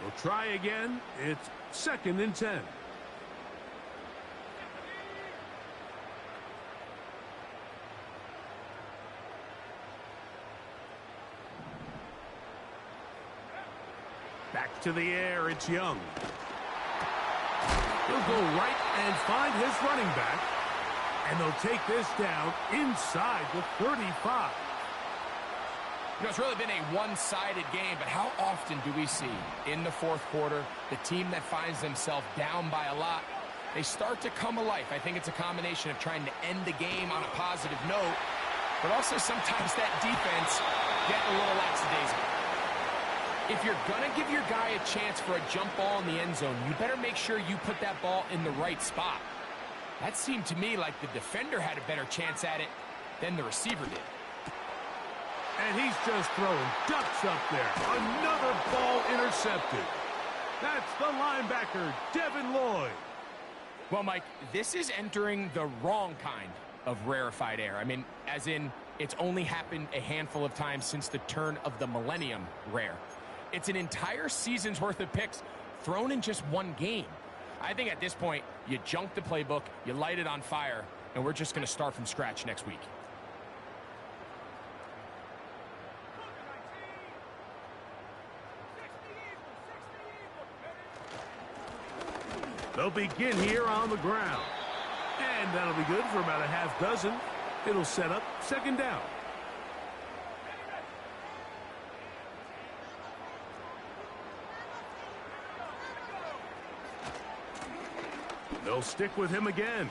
We'll try again. It's 2nd and 10. Back to the air, it's Young. He'll go right and find his running back. And they'll take this down inside the 35. You know, it's really been a one-sided game, but how often do we see in the fourth quarter the team that finds themselves down by a lot, they start to come alive? I think it's a combination of trying to end the game on a positive note, but also sometimes that defense getting a little lackadaisical. If you're going to give your guy a chance for a jump ball in the end zone, you better make sure you put that ball in the right spot. That seemed to me like the defender had a better chance at it than the receiver did. And he's just throwing ducks up there. Another ball intercepted. That's the linebacker, Devin Lloyd. Well, Mike, this is entering the wrong kind of rarefied air. I mean, as in, it's only happened a handful of times since the turn of the millennium rare. It's an entire season's worth of picks thrown in just one game. I think at this point, you junk the playbook, you light it on fire, and we're just going to start from scratch next week. They'll begin here on the ground. And that'll be good for about a half dozen. It'll set up 2nd down. They'll stick with him again.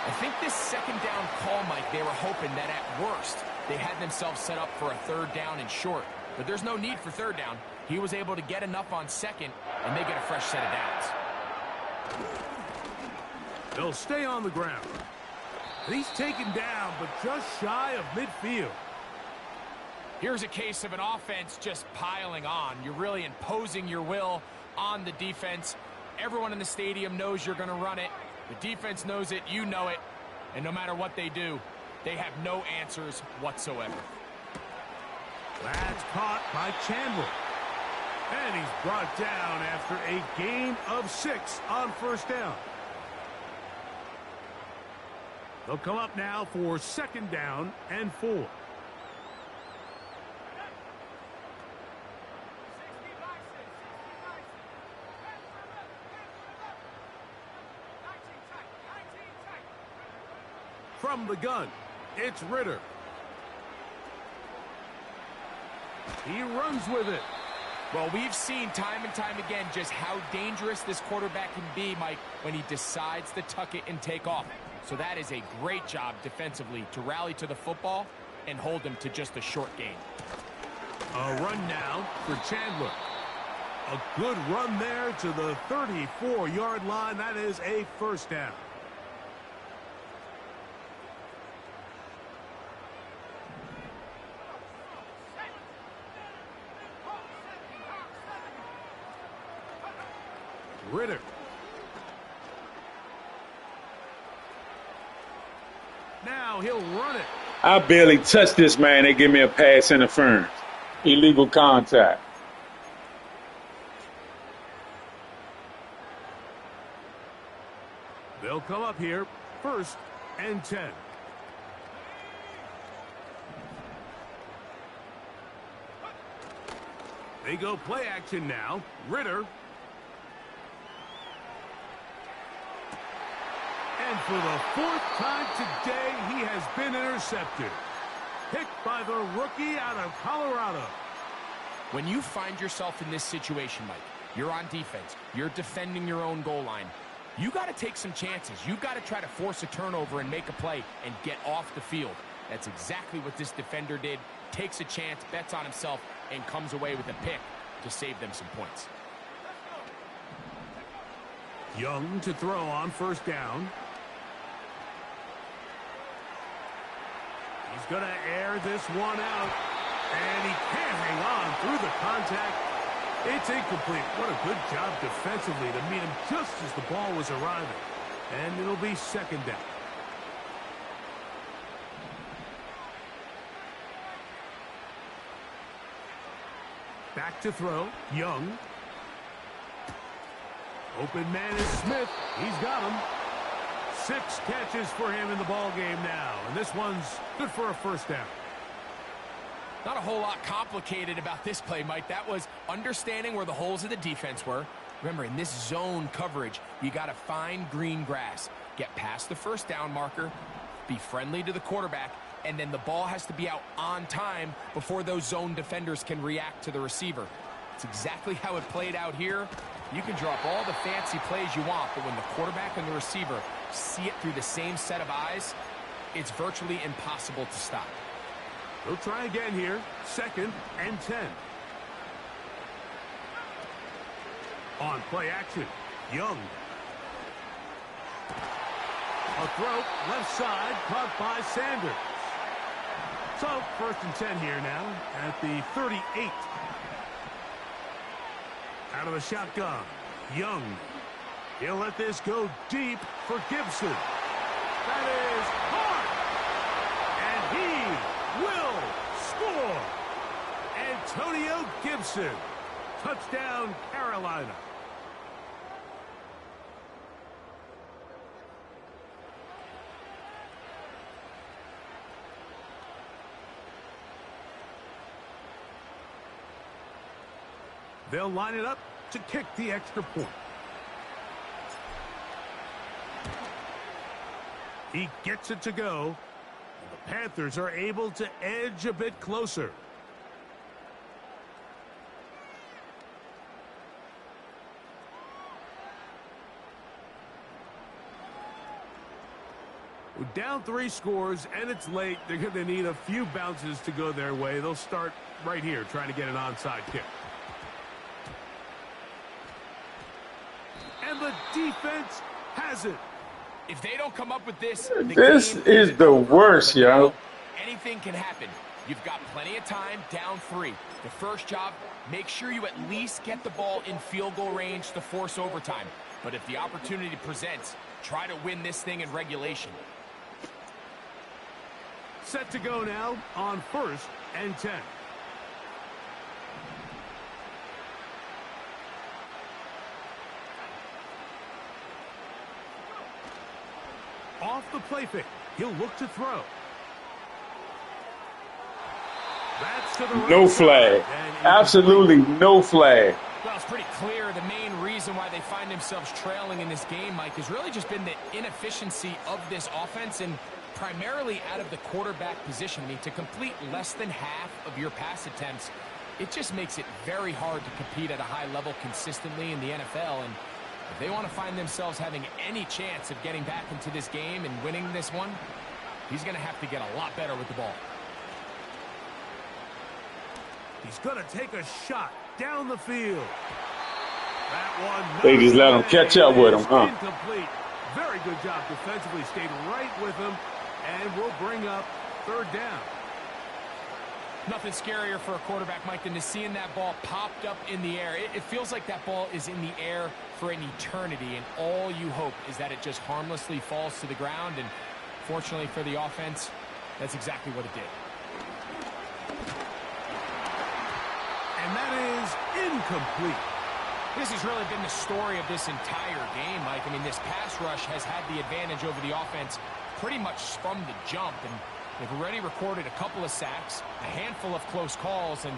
I think this 2nd down call, Mike, they were hoping that at worst they had themselves set up for a 3rd down and short. But there's no need for 3rd down. He was able to get enough on 2nd, and they get a fresh set of downs. They'll stay on the ground. And he's taken down, but just shy of midfield. Here's a case of an offense just piling on. You're really imposing your will on the defense. Everyone in the stadium knows you're going to run it. The defense knows it, you know it. And no matter what they do, they have no answers whatsoever. That's caught by Chandler. And he's brought down after a gain of 6 on 1st down. They'll come up now for 2nd down and 4. From the gun, it's Ritter. He runs with it. Well, we've seen time and time again just how dangerous this quarterback can be, Mike, when he decides to tuck it and take off. So that is a great job defensively to rally to the football and hold him to just a short gain. A run now for Chandler. A good run there to the 34-yard line. That is a first down. Ritter. Now he'll run it. I barely touched this man. They give me a pass interference. Illegal contact. They'll come up here, 1st and 10. They go play action now. Ritter. And for the 4th time today, he has been intercepted. Picked by the rookie out of Colorado. When you find yourself in this situation, Mike, you're on defense, you're defending your own goal line, you got to take some chances. You got to try to force a turnover and make a play and get off the field. That's exactly what this defender did. Takes a chance, bets on himself, and comes away with a pick to save them some points. Young to throw on 1st down. He's going to air this one out, and he can't hang on through the contact. It's incomplete. What a good job defensively to meet him just as the ball was arriving. And it'll be 2nd down. Back to throw. Young. Open man is Smith. He's got him. 6 catches for him in the ball game now. And this one's good for a 1st down. Not a whole lot complicated about this play, Mike. That was understanding where the holes of the defense were. Remember, in this zone coverage, you got to find green grass. Get past the 1st down marker, be friendly to the quarterback, and then the ball has to be out on time before those zone defenders can react to the receiver. It's exactly how it played out here. You can drop all the fancy plays you want, but when the quarterback and the receiver see it through the same set of eyes, it's virtually impossible to stop. We'll try again here. 2nd and 10. On play action, Young. A throw, left side, caught by Sanders. So, 1st and 10 here now at the 38. Out of the shotgun, Young. He'll let this go deep for Gibson. That is hard. And he will score. Antonio Gibson. Touchdown, Carolina. They'll line it up to kick the extra point. He gets it to go. The Panthers are able to edge a bit closer. We're down 3 scores, and it's late. They're going to need a few bounces to go their way. They'll start right here trying to get an onside kick. And the defense has it. If they don't come up with this, this is the worst, yo. Anything can happen. You've got plenty of time, down 3. The first job, make sure you at least get the ball in field goal range to force overtime. But if the opportunity presents, try to win this thing in regulation. Set to go now on 1st and 10. Off the play fake. He'll look to throw. That's to the right no flag. Absolutely no flag. Well, it's pretty clear the main reason why they find themselves trailing in this game, Mike, has really just been the inefficiency of this offense and primarily out of the quarterback position. I mean, to complete less than half of your pass attempts, it just makes it very hard to compete at a high level consistently in the NFL. And if they want to find themselves having any chance of getting back into this game and winning this one, he's going to have to get a lot better with the ball. He's going to take a shot down the field. That one, They just let him catch up with him, huh? Incomplete. Very good job defensively. Stayed right with him, and will bring up third down. Nothing scarier for a quarterback, Mike, than to seeing that ball popped up in the air. It feels like that ball is in the air for an eternity, and all you hope is that it just harmlessly falls to the ground. And fortunately for the offense, that's exactly what it did. And that is incomplete. This has really been the story of this entire game, Mike. I mean, this pass rush has had the advantage over the offense pretty much from the jump, and they've already recorded a couple of sacks, a handful of close calls, and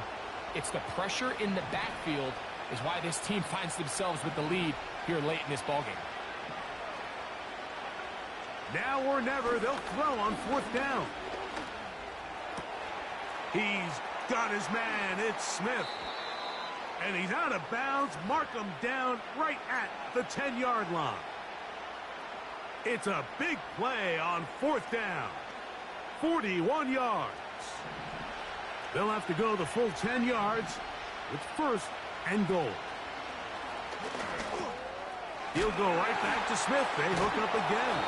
it's the pressure in the backfield is why this team finds themselves with the lead here late in this ballgame. Now or never, they'll throw on fourth down. He's got his man. It's Smith. And he's out of bounds. Mark him down right at the 10-yard line. It's a big play on fourth down. 41 yards. They'll have to go the full 10 yards with first and goal. He'll go right back to Smith. They hook up again.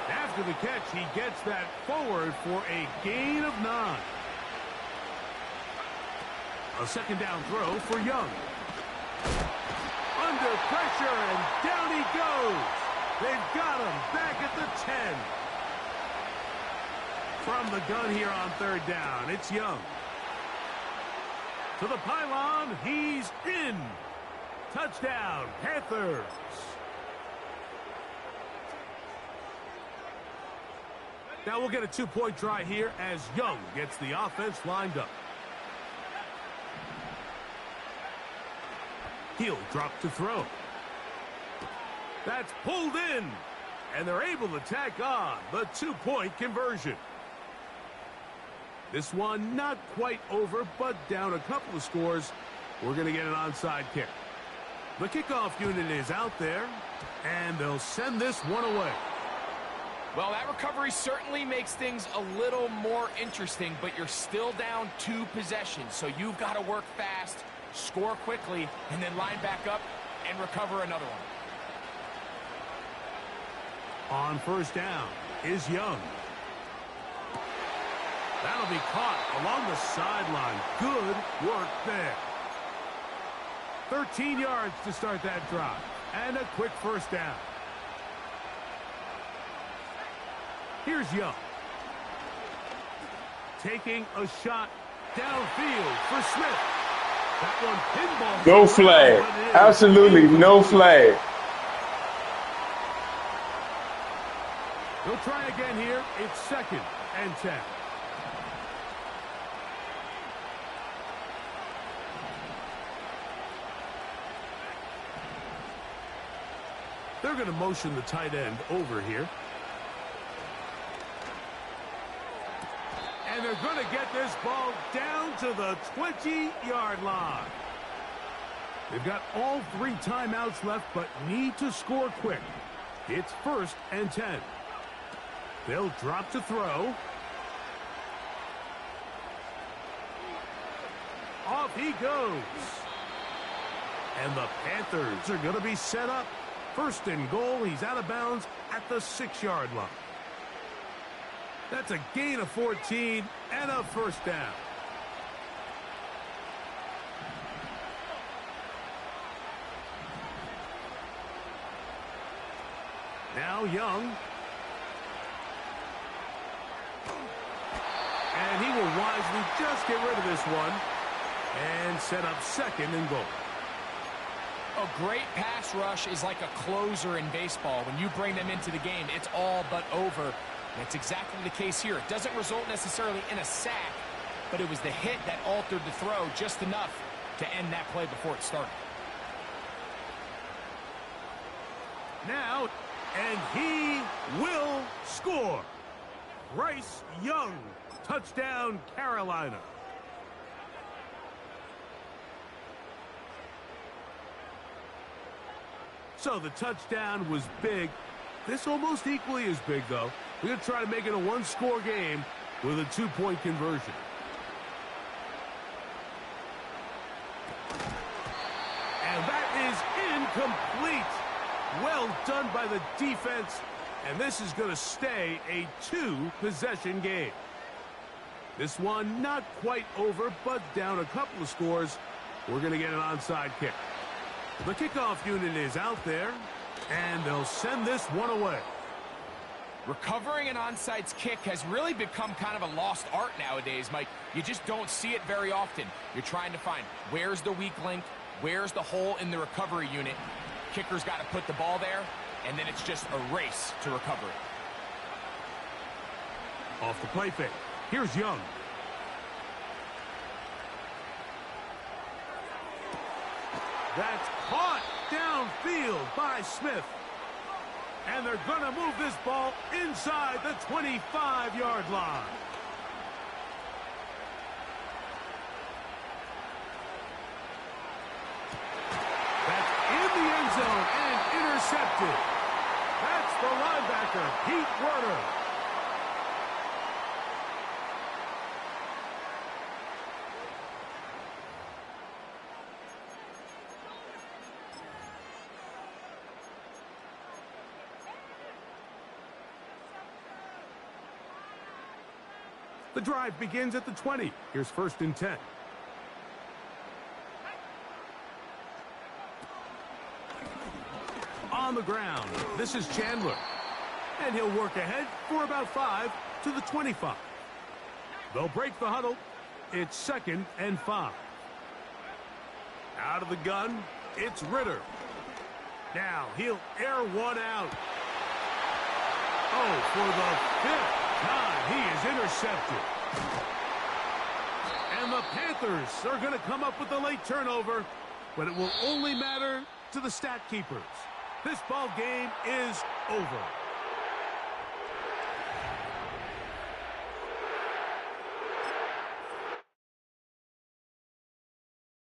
After the catch, he gets that forward for a gain of 9. A second down throw for Young. Under pressure, and down he goes. They've got him back at the 10. From the gun here on third down, it's Young. To the pylon, he's in. Touchdown, Panthers. Now we'll get a 2-point try here as Young gets the offense lined up. He'll drop to throw. That's pulled in, and they're able to tack on the 2-point conversion. This one not quite over, but down a couple of scores. We're going to get an onside kick. The kickoff unit is out there, and they'll send this one away. Well, that recovery certainly makes things a little more interesting, but you're still down 2 possessions, so you've got to work fast, score quickly, and then line back up and recover another one. On first down is Young. That'll be caught along the sideline. Good work there. 13 yards to start that drive, and a quick first down. Here's Young. Taking a shot downfield for Smith. That one pinball. No flag. Absolutely no flag. They'll try again here. It's second and 10. They're going to motion the tight end over here. And they're going to get this ball down to the 20-yard line. They've got all 3 timeouts left, but need to score quick. It's first and 10. They'll drop to throw. Off he goes. And the Panthers are going to be set up. First and goal. He's out of bounds at the 6-yard line. That's a gain of 14 and a first down. Now Young. And he will wisely just get rid of this one and set up second and goal. A great pass rush is like a closer in baseball. When you bring them into the game, it's all but over. That's exactly the case here. It doesn't result necessarily in a sack, but it was the hit that altered the throw just enough to end that play before it started. Now, and he will score. Bryce Young, touchdown Carolina. So the touchdown was big. This almost equally as big, though. We're going to try to make it a 1-score game with a 2-point conversion. incomplete. Well done by the defense. And this is going to stay a 2-possession game. This one not quite over, but down a couple of scores. We're going to get an onside kick. The kickoff unit is out there, and they'll send this one away. Recovering an onside kick has really become kind of a lost art nowadays, Mike. You just don't see it very often. You're trying to find where's the weak link, where's the hole in the recovery unit. Kicker's got to put the ball there, and then it's just a race to recover it. Off the play fake. Here's Young. That's caught downfield by Smith. And they're going to move this ball inside the 25-yard line. That's in the end zone and intercepted. That's the linebacker, Pete Werner. The drive begins at the 20. Here's 1st and 10. On the ground, this is Chandler. And he'll work ahead for about 5 to the 25. They'll break the huddle. It's 2nd and 5. Out of the gun, it's Ritter. Now he'll air one out. Oh, for the 5th time, he is intercepted. And the Panthers are going to come up with a late turnover, but it will only matter to the stat keepers. This ball game is over.